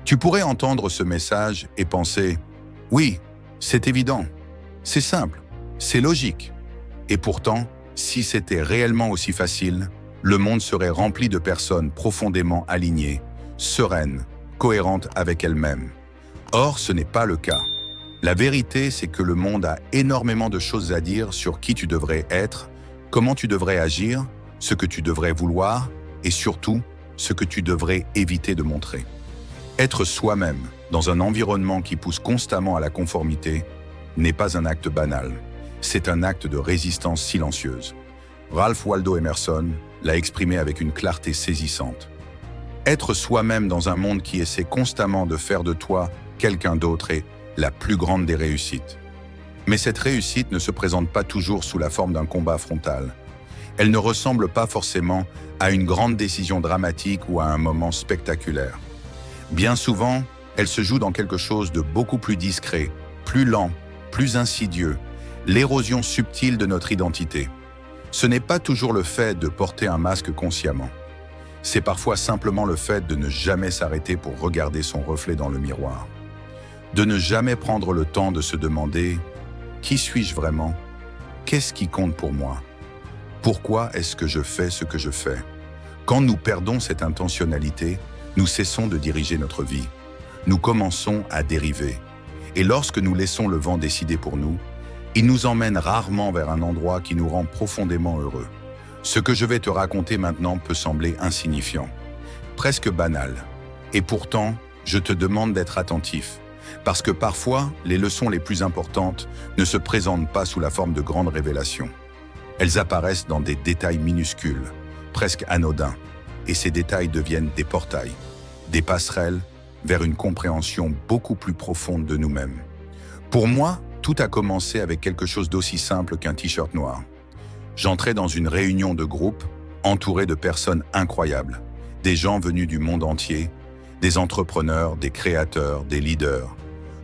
Tu pourrais entendre ce message et penser « Oui, c'est évident, c'est simple, c'est logique. » Et pourtant, si c'était réellement aussi facile, le monde serait rempli de personnes profondément alignées, sereines, cohérentes avec elles-mêmes. Or, ce n'est pas le cas. La vérité, c'est que le monde a énormément de choses à dire sur qui tu devrais être, comment tu devrais agir, ce que tu devrais vouloir et surtout, ce que tu devrais éviter de montrer. Être soi-même dans un environnement qui pousse constamment à la conformité n'est pas un acte banal, c'est un acte de résistance silencieuse. Ralph Waldo Emerson l'a exprimé avec une clarté saisissante. Être soi-même dans un monde qui essaie constamment de faire de toi quelqu'un d'autre est la plus grande des réussites. Mais cette réussite ne se présente pas toujours sous la forme d'un combat frontal. Elle ne ressemble pas forcément à une grande décision dramatique ou à un moment spectaculaire. Bien souvent, elle se joue dans quelque chose de beaucoup plus discret, plus lent, plus insidieux, l'érosion subtile de notre identité. Ce n'est pas toujours le fait de porter un masque consciemment. C'est parfois simplement le fait de ne jamais s'arrêter pour regarder son reflet dans le miroir. De ne jamais prendre le temps de se demander « Qui suis-je vraiment ? Qu'est-ce qui compte pour moi ? Pourquoi est-ce que je fais ce que je fais ?» Quand nous perdons cette intentionnalité, nous cessons de diriger notre vie. Nous commençons à dériver. Et lorsque nous laissons le vent décider pour nous, il nous emmène rarement vers un endroit qui nous rend profondément heureux. Ce que je vais te raconter maintenant peut sembler insignifiant, presque banal. Et pourtant, je te demande d'être attentif, parce que parfois, les leçons les plus importantes ne se présentent pas sous la forme de grandes révélations. Elles apparaissent dans des détails minuscules, presque anodins, et ces détails deviennent des portails, des passerelles vers une compréhension beaucoup plus profonde de nous-mêmes. Pour moi, tout a commencé avec quelque chose d'aussi simple qu'un t-shirt noir. J'entrais dans une réunion de groupe, entouré de personnes incroyables, des gens venus du monde entier, des entrepreneurs, des créateurs, des leaders,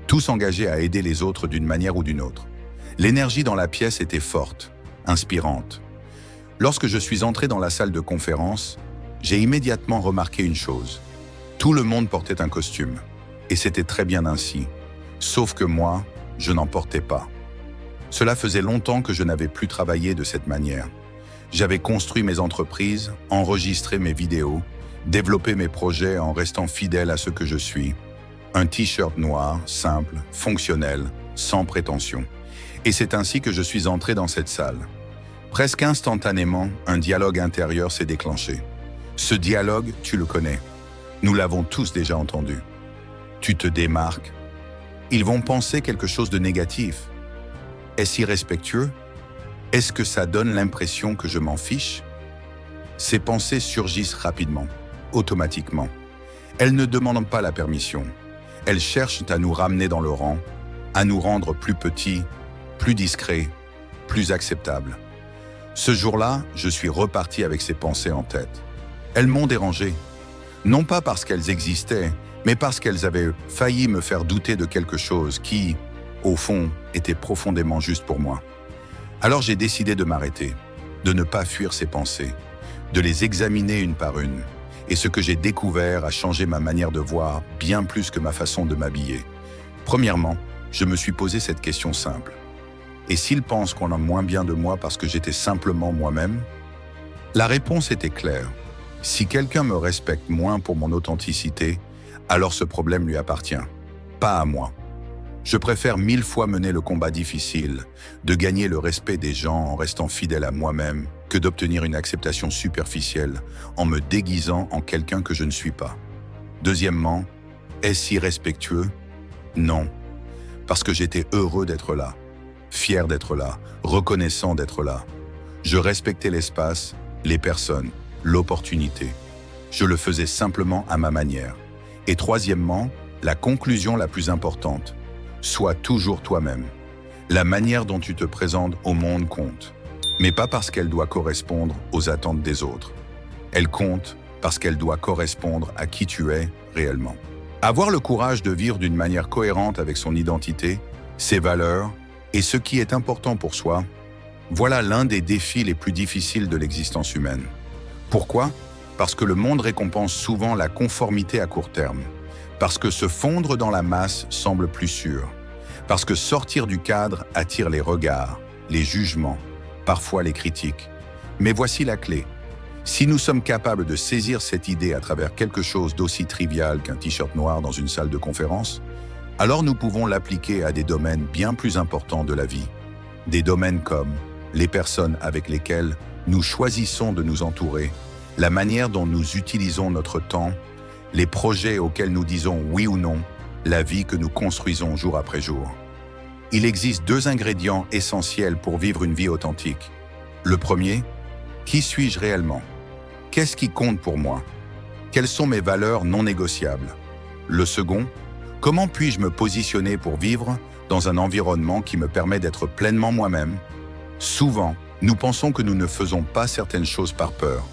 tous engagés à aider les autres d'une manière ou d'une autre. L'énergie dans la pièce était forte, inspirante. Lorsque je suis entré dans la salle de conférence, j'ai immédiatement remarqué une chose. Tout le monde portait un costume, et c'était très bien ainsi. Sauf que moi, je n'en portais pas. Cela faisait longtemps que je n'avais plus travaillé de cette manière. J'avais construit mes entreprises, enregistré mes vidéos, développé mes projets en restant fidèle à ce que je suis. Un t-shirt noir, simple, fonctionnel, sans prétention. Et c'est ainsi que je suis entré dans cette salle. Presque instantanément, un dialogue intérieur s'est déclenché. Ce dialogue, tu le connais. Nous l'avons tous déjà entendu. Tu te démarques. Ils vont penser quelque chose de négatif. Est-ce irrespectueux? Est-ce que ça donne l'impression que je m'en fiche? Ces pensées surgissent rapidement, automatiquement. Elles ne demandent pas la permission. Elles cherchent à nous ramener dans le rang, à nous rendre plus petits, plus discrets, plus acceptables. Ce jour-là, je suis reparti avec ces pensées en tête. Elles m'ont dérangé. Non pas parce qu'elles existaient, mais parce qu'elles avaient failli me faire douter de quelque chose qui, au fond, était profondément juste pour moi. Alors j'ai décidé de m'arrêter, de ne pas fuir ces pensées, de les examiner une par une. Et ce que j'ai découvert a changé ma manière de voir bien plus que ma façon de m'habiller. Premièrement, je me suis posé cette question simple. Et s'ils pensent qu'on a moins bien de moi parce que j'étais simplement moi-même? La réponse était claire. Si quelqu'un me respecte moins pour mon authenticité, alors ce problème lui appartient, pas à moi. Je préfère 1000 fois mener le combat difficile, de gagner le respect des gens en restant fidèle à moi-même, que d'obtenir une acceptation superficielle en me déguisant en quelqu'un que je ne suis pas. Deuxièmement, est-ce irrespectueux? Non, parce que j'étais heureux d'être là, fier d'être là, reconnaissant d'être là. Je respectais l'espace, les personnes, l'opportunité. Je le faisais simplement à ma manière. Et troisièmement, la conclusion la plus importante. Sois toujours toi-même. La manière dont tu te présentes au monde compte, mais pas parce qu'elle doit correspondre aux attentes des autres. Elle compte parce qu'elle doit correspondre à qui tu es réellement. Avoir le courage de vivre d'une manière cohérente avec son identité, ses valeurs et ce qui est important pour soi, voilà l'un des défis les plus difficiles de l'existence humaine. Pourquoi? Parce que le monde récompense souvent la conformité à court terme, Parce que se fondre dans la masse semble plus sûr. Parce que sortir du cadre attire les regards, les jugements, parfois les critiques. Mais voici la clé. Si nous sommes capables de saisir cette idée à travers quelque chose d'aussi trivial qu'un t-shirt noir dans une salle de conférence, alors nous pouvons l'appliquer à des domaines bien plus importants de la vie. Des domaines comme les personnes avec lesquelles nous choisissons de nous entourer, la manière dont nous utilisons notre temps, les projets auxquels nous disons oui ou non, la vie que nous construisons jour après jour. Il existe 2 ingrédients essentiels pour vivre une vie authentique. Le premier, qui suis-je réellement? Qu'est-ce qui compte pour moi? Quelles sont mes valeurs non négociables? Le second, comment puis-je me positionner pour vivre dans un environnement qui me permet d'être pleinement moi-même? Souvent, nous pensons que nous ne faisons pas certaines choses par peur,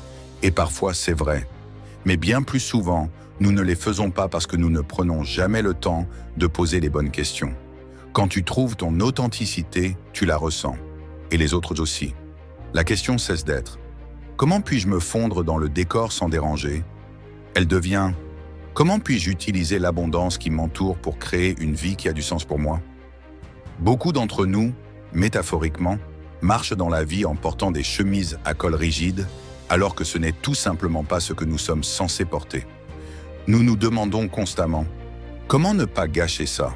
et parfois c'est vrai. Mais bien plus souvent, nous ne les faisons pas parce que nous ne prenons jamais le temps de poser les bonnes questions. Quand tu trouves ton authenticité, tu la ressens, et les autres aussi. La question cesse d'être « Comment puis-je me fondre dans le décor sans déranger ?» Elle devient « Comment puis-je utiliser l'abondance qui m'entoure pour créer une vie qui a du sens pour moi ?» Beaucoup d'entre nous, métaphoriquement, marchent dans la vie en portant des chemises à col rigide, alors que ce n'est tout simplement pas ce que nous sommes censés porter. Nous nous demandons constamment « Comment ne pas gâcher ça ?»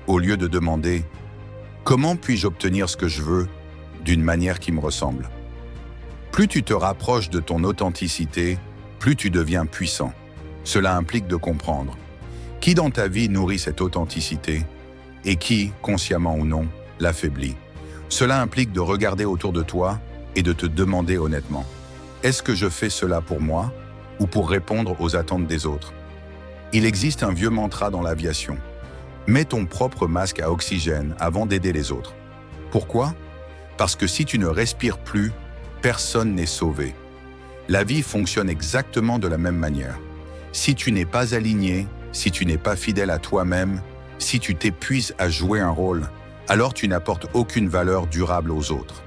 au lieu de demander « Comment puis-je obtenir ce que je veux d'une manière qui me ressemble ?» Plus tu te rapproches de ton authenticité, plus tu deviens puissant. Cela implique de comprendre qui dans ta vie nourrit cette authenticité et qui, consciemment ou non, l'affaiblit. Cela implique de regarder autour de toi et de te demander honnêtement « Est-ce que je fais cela pour moi ou pour répondre aux attentes des autres ?» Il existe un vieux mantra dans l'aviation. Mets ton propre masque à oxygène avant d'aider les autres. Pourquoi? Parce que si tu ne respires plus, personne n'est sauvé. La vie fonctionne exactement de la même manière. Si tu n'es pas aligné, si tu n'es pas fidèle à toi-même, si tu t'épuises à jouer un rôle, alors tu n'apportes aucune valeur durable aux autres.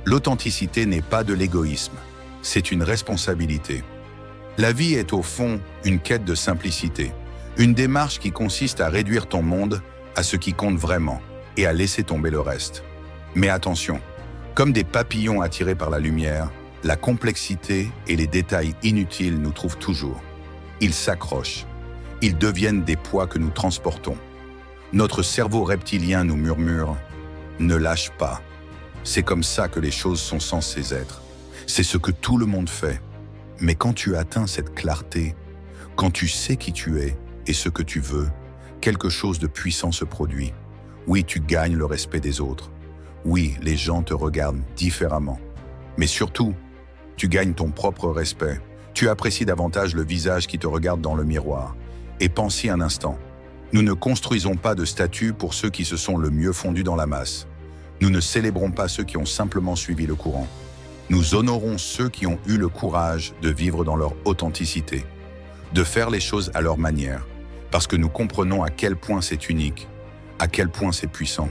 L'authenticité n'est pas de l'égoïsme, c'est une responsabilité. La vie est au fond une quête de simplicité, une démarche qui consiste à réduire ton monde à ce qui compte vraiment et à laisser tomber le reste. Mais attention, comme des papillons attirés par la lumière, la complexité et les détails inutiles nous trouvent toujours. Ils s'accrochent, ils deviennent des poids que nous transportons. Notre cerveau reptilien nous murmure « Ne lâche pas ». C'est comme ça que les choses sont censées être. C'est ce que tout le monde fait. Mais quand tu atteins cette clarté, quand tu sais qui tu es et ce que tu veux, quelque chose de puissant se produit. Oui, tu gagnes le respect des autres. Oui, les gens te regardent différemment. Mais surtout, tu gagnes ton propre respect. Tu apprécies davantage le visage qui te regarde dans le miroir. Et pense-y un instant. Nous ne construisons pas de statue pour ceux qui se sont le mieux fondus dans la masse. Nous ne célébrons pas ceux qui ont simplement suivi le courant. Nous honorons ceux qui ont eu le courage de vivre dans leur authenticité, de faire les choses à leur manière, parce que nous comprenons à quel point c'est unique, à quel point c'est puissant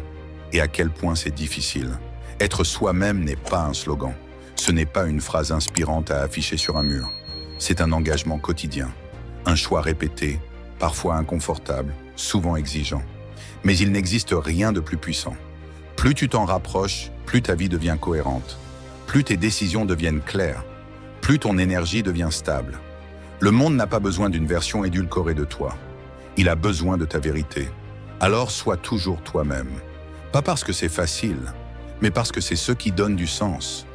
et à quel point c'est difficile. Être soi-même n'est pas un slogan, ce n'est pas une phrase inspirante à afficher sur un mur. C'est un engagement quotidien, un choix répété, parfois inconfortable, souvent exigeant. Mais il n'existe rien de plus puissant. Plus tu t'en rapproches, plus ta vie devient cohérente. Plus tes décisions deviennent claires, plus ton énergie devient stable. Le monde n'a pas besoin d'une version édulcorée de toi. Il a besoin de ta vérité. Alors sois toujours toi-même. Pas parce que c'est facile, mais parce que c'est ce qui donne du sens.